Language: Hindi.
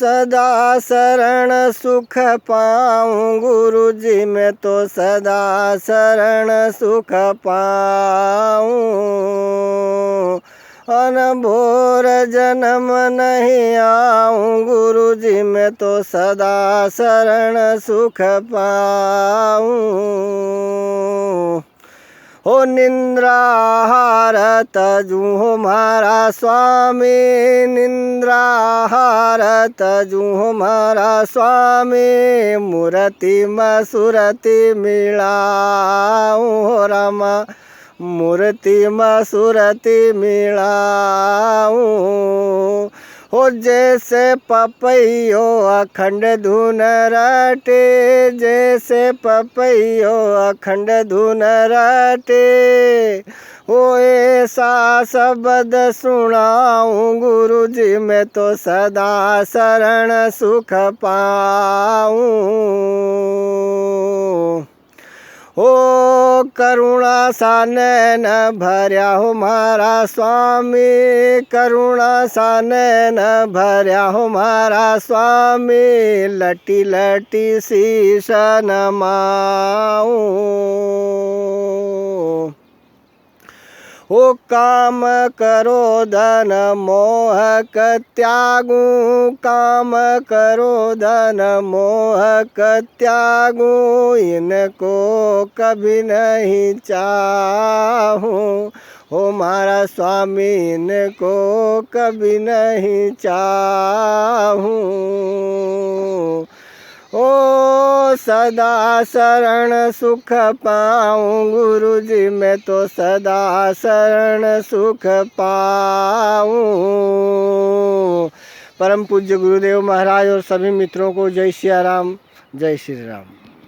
सदा शरण सुख पाऊँ गुरु जी, मैं तो सदा शरण सुख पाऊँ। अनभोर जन्म नहीं आऊँ गुरु जी, मैं तो सदा शरण सुख पाऊँ। हो निंद्राहार तजू हो मारा स्वामी, निंद्राहार तजू हो मारा स्वामी, मूर्ति में सुरति मिलाऊँ हो रामा, मूर्ति में सुरति मिलाऊँ। हो जैसे पपैयो अखंड धुन रटे, जैसे पपैयो अखंड धुन रटे, हो ऐसा शब्द सुनाऊँ गुरु जी, मैं तो सदा शरण सुख पाऊँ। हो करुणा सा नैन भर्या हो मारा स्वामी, करुणा सा नैन भर्या हो मारा स्वामी, लटी लटी शीश नमाऊँ। हो काम क्रोधन मोह त्यागू, काम क्रोधन मोह त्यागू, इनको कभी नहीं चाहूँ हो मारा स्वामी, इनको कभी नहीं चाहूँ। ओ सदा शरण सुख पाऊँ गुरु जी, मैं तो सदा शरण सुख पाऊँ। परम पूज्य गुरुदेव महाराज और सभी मित्रों को जय सिया राम, जय श्री राम।